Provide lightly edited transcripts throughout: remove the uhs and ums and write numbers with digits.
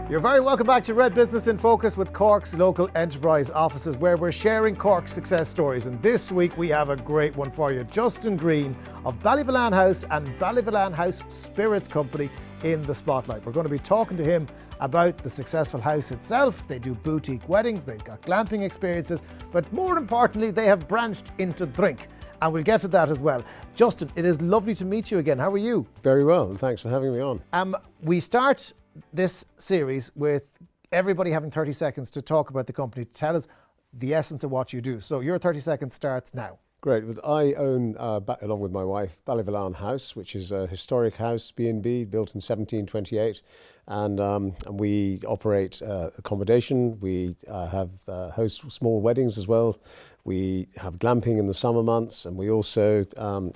You're very welcome back to Red Business in Focus with Cork's local enterprise offices, where we're sharing Cork's success stories. And this week we have a great one for you. Justine Green of Ballyvolane House and Ballyvolane House Spirits Company in the spotlight. We're going to be talking to him about the successful house itself. They do boutique weddings, they've got glamping experiences, but more importantly, they have branched into drink. And we'll get to that as well. Justine, it is lovely to meet you again. How are you? Very well, and thanks for having me on. We start this series with everybody having 30 seconds to talk about the company, to tell us the essence of what you do. So your 30 seconds starts now. Great. I own, along with my wife, Ballyvolane House, which is a historic house, B&B, built in 1728. And we operate accommodation. We host small weddings as well. We have glamping in the summer months. And we also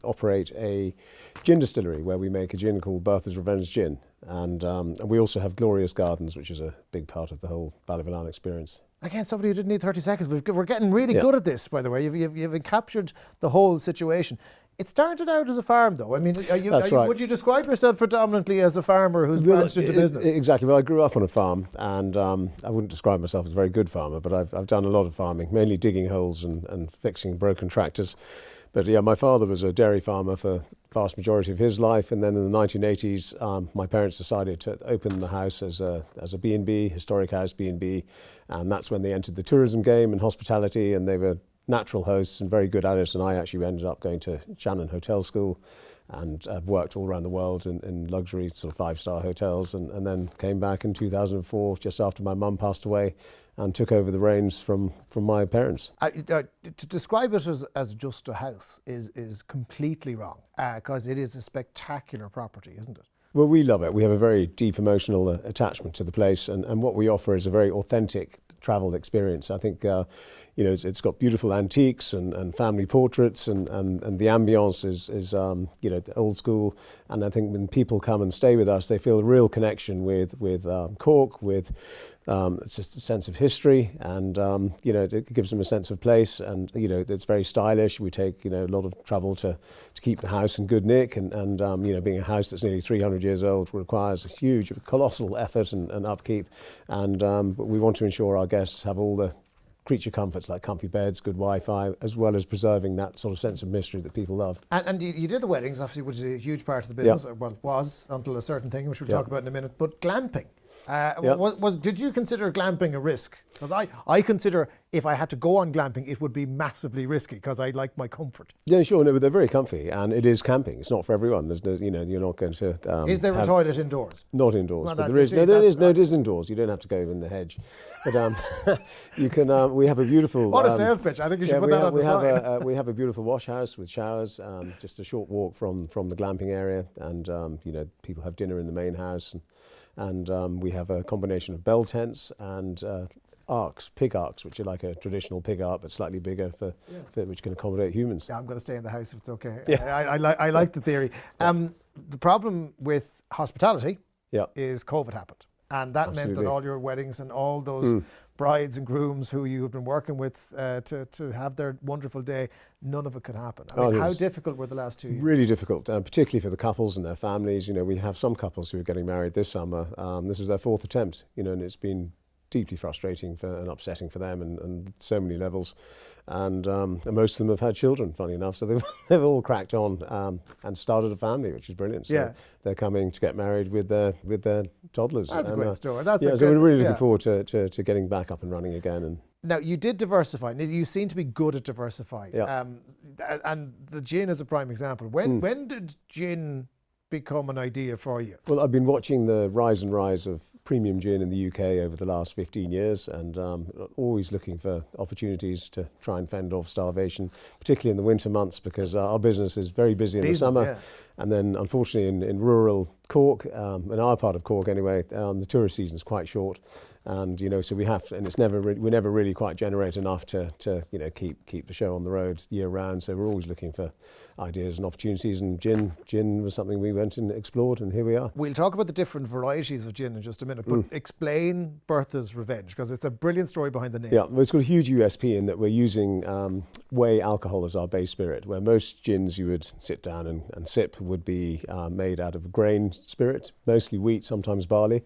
operate a gin distillery where we make a gin called Bertha's Revenge Gin. And we also have glorious gardens, which is a big part of the whole Ballyvolane experience. Again, somebody who didn't need 30 seconds. We're getting really good at this, by the way. You've captured the whole situation. It started out as a farm, though. I mean, right. Would you describe yourself predominantly as a farmer who's branched into business? Exactly. Well, I grew up on a farm, and I wouldn't describe myself as a very good farmer, but I've done a lot of farming, mainly digging holes and fixing broken tractors. But yeah, my father was a dairy farmer for the vast majority of his life, and then in the 1980s, my parents decided to open the house as a B&B, historic house B&B, and that's when they entered the tourism game and hospitality, and they were natural hosts and very good at it. And I actually ended up going to Shannon Hotel School, and I've worked all around the world in luxury sort of 5-star hotels, and then came back in 2004, just after my mum passed away, and took over the reins from my parents. To describe it as just a house is completely wrong, because it is a spectacular property, isn't it? Well, we love it. We have a very deep emotional attachment to the place, and what we offer is a very authentic travel experience. I think it's got beautiful antiques and family portraits, and the ambience is old school. And I think when people come and stay with us, they feel a real connection with Cork, with it's just a sense of history, and it gives them a sense of place, and it's very stylish. We take a lot of trouble to keep the house in good nick, and being a house that's nearly 300 years old requires a huge, colossal effort and upkeep, and but we want to ensure our guests have all the creature comforts like comfy beds, good Wi-Fi, as well as preserving that sort of sense of mystery that people love. And you did the weddings, obviously, which is a huge part of the business. Yeah. Well, was until a certain thing, which we'll talk about in a minute. But glamping. Yeah. Did you consider glamping a risk? Because I consider if I had to go on glamping, it would be massively risky because I like my comfort. Yeah, sure. No, but they're very comfy, and it is camping. It's not for everyone. There's no, you're not going to. Is there a toilet indoors? Not indoors, Well, but there is. It is indoors. You don't have to go in the hedge, but you can. We have a beautiful. What a sales pitch! I think you should put that on the side. We have a beautiful wash house with showers, just a short walk from the glamping area, and people have dinner in the main house, and we have a combination of bell tents and pig arks, which are like a traditional pig ark but slightly bigger for which can accommodate humans. Yeah, I'm going to stay in the house if it's okay. Yeah. I like the theory. The problem with hospitality is COVID happened, and that meant that all your weddings and all those brides and grooms who you have been working with to have their wonderful day, none of it could happen. I mean, how difficult were the last 2 years? Really difficult, particularly for the couples and their families. We have some couples who are getting married this summer. This is their 4th attempt, and it's been deeply frustrating and upsetting for them, and so many levels. And most of them have had children, funny enough, so they've all cracked on and started a family, which is brilliant. So they're coming to get married with their toddlers. That's a great story. So we're really looking forward to getting back up and running again. And now, you did diversify. You seem to be good at diversifying. Yeah. And the gin is a prime example. When did gin become an idea for you? Well, I've been watching the rise of premium gin in the UK over the last 15 years, and always looking for opportunities to try and fend off starvation, particularly in the winter months, because our business is very busy in the summer. And then unfortunately in rural Cork, in our part of Cork anyway, the tourist season is quite short. And so we have to, and we never really quite generate enough to keep the show on the road year round. So we're always looking for ideas and opportunities, and gin was something we went and explored, and here we are. We'll talk about the different varieties of gin in just a minute, but explain Bertha's Revenge, because it's a brilliant story behind the name. Yeah, well, it's got a huge USP in that we're using whey alcohol as our base spirit, where most gins you would sit down and sip would be made out of grain spirit, mostly wheat, sometimes barley.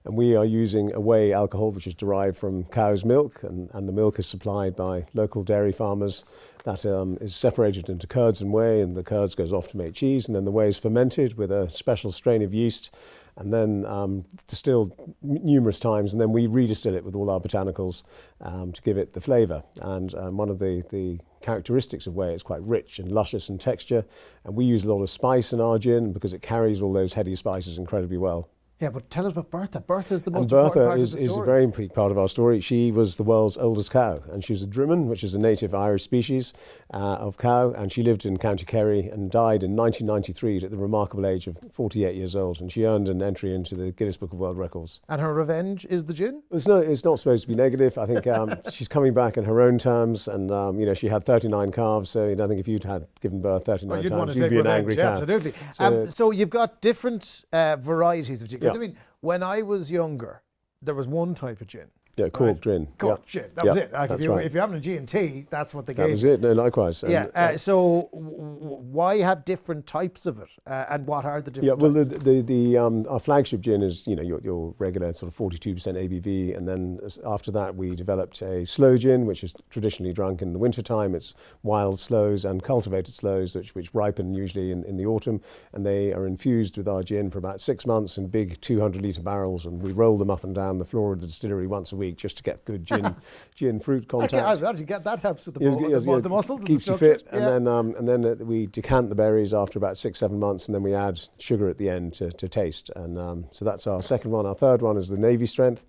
And we are using a whey alcohol, which is derived from cow's milk, and the milk is supplied by local dairy farmers. That is separated into curds and whey, and the curds goes off to make cheese, and then the whey is fermented with a special strain of yeast, and then distilled numerous times, and then we redistill it with all our botanicals to give it the flavour. And one of the characteristics of whey is quite rich and luscious in texture, and we use a lot of spice in our gin because it carries all those heady spices incredibly well. Yeah, but tell us about Bertha. Bertha is the most And important Bertha part of the is a story. very important part of our story. She was the world's oldest cow, and she was a Drimmon, which is a native Irish species of cow, and she lived in County Kerry and died in 1993 at the remarkable age of 48 years old, and she earned an entry into the Guinness Book of World Records. And her revenge is the gin? It's not supposed to be negative. I think she's coming back in her own terms, and she had 39 calves, so I think if you'd had given birth 39 times, you'd be an angry cow. Absolutely. So, So you've got different varieties of gin. 'Cause Yeah. I mean, when I was younger, there was one type of gin. Yeah, cork gin. Cork gin. That was it. Like that's if right. you're having a G&T, that's what they gave That was you. it. No, likewise. And, So why have different types of it, and what are the different? Yeah, well, types? our flagship gin is your regular sort of 42% ABV, and then after that we developed a slow gin, which is traditionally drunk in the wintertime. It's wild slows and cultivated slows, which ripen usually in the autumn, and they are infused with our gin for about 6 months in big 200-litre barrels, and we roll them up and down the floor of the distillery once a week just to get good gin fruit contact. That helps with the muscles. and Keeps the you fit, structure. and then we decant the berries after about 6-7 months, and then we add sugar at the end to taste. And so that's our second one. Our third one is the Navy Strength,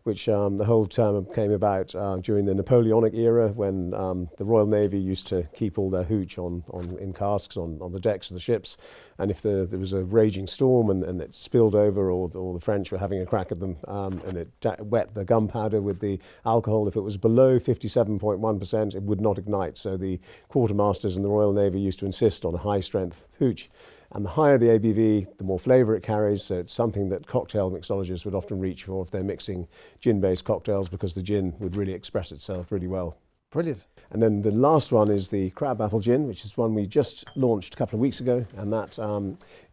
which the whole term came about during the Napoleonic era, when the Royal Navy used to keep all their hooch in casks on the decks of the ships, and if there was a raging storm and it spilled over, or the French were having a crack at them, and it wet the gunpowder with the alcohol, if it was below 57.1%, it would not ignite. So the quartermasters in the Royal Navy used to insist on a high strength hooch. And the higher the ABV, the more flavour it carries. So it's something that cocktail mixologists would often reach for if they're mixing gin-based cocktails, because the gin would really express itself really well. Brilliant. And then the last one is the crab apple gin, which is one we just launched a couple of weeks ago, and that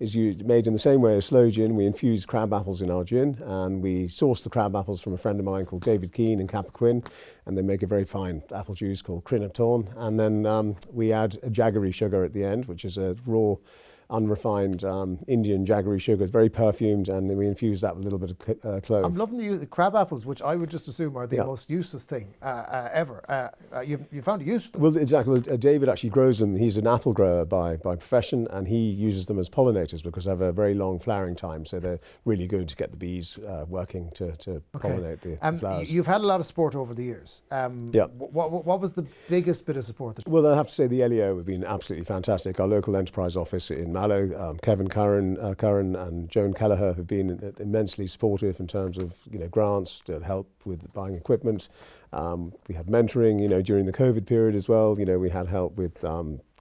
is made in the same way as slow gin. We infuse crab apples in our gin, and we source the crab apples from a friend of mine called David Keane in Cappoquin, and they make a very fine apple juice called Crinnaton. And then we add a jaggery sugar at the end, which is a raw, unrefined Indian jaggery sugar. It's very perfumed, and then we infuse that with a little bit of clove. I'm loving the crab apples, which I would just assume are the most useless thing ever. You found a use for them. Well, exactly. Well, David actually grows them. He's an apple grower by profession, and he uses them as pollinators because they have a very long flowering time. So they're really good to get the bees working to pollinate the flowers. You've had a lot of support over the years. What was the biggest bit of support? Well, I have to say the LEO have been absolutely fantastic. Our local enterprise office in Mallow, Kevin Curran and Joan Kelleher have been immensely supportive in terms of grants to help with buying equipment. We had mentoring, during the COVID period as well. We had help with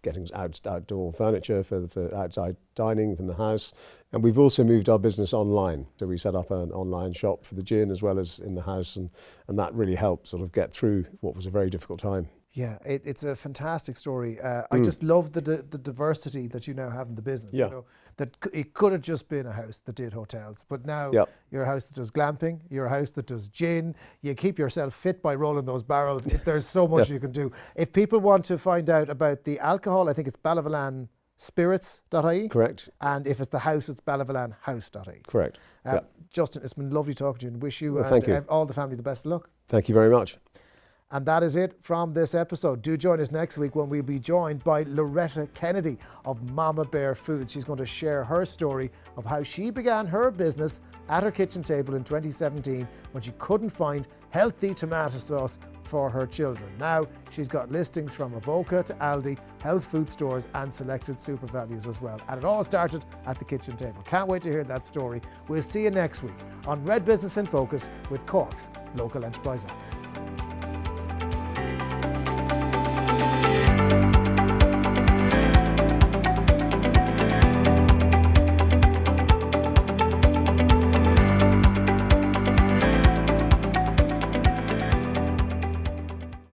getting outdoor furniture for outside dining from the house. And we've also moved our business online. So we set up an online shop for the gin as well as in the house, and that really helped sort of get through what was a very difficult time. Yeah, it's a fantastic story. I just love the diversity that you now have in the business. Yeah. That it could have just been a house that did hotels, but now you're a house that does glamping, you're a house that does gin. You keep yourself fit by rolling those barrels. There's so much you can do. If people want to find out about the alcohol, I think it's Ballyvolane Spirits.ie. Correct. And if it's the house, it's ballyvolanehouse.ie. Correct. Justin, it's been lovely talking to you, and wish you thank you. all the family the best of luck. Thank you very much. And that is it from this episode. Do join us next week when we'll be joined by Loretta Kennedy of Mama Bear Foods. She's going to share her story of how she began her business at her kitchen table in 2017 when she couldn't find healthy tomato sauce for her children. Now she's got listings from Avoca to Aldi, health food stores and selected super values as well. And it all started at the kitchen table. Can't wait to hear that story. We'll see you next week on Red Business in Focus with Cork's local enterprise offices.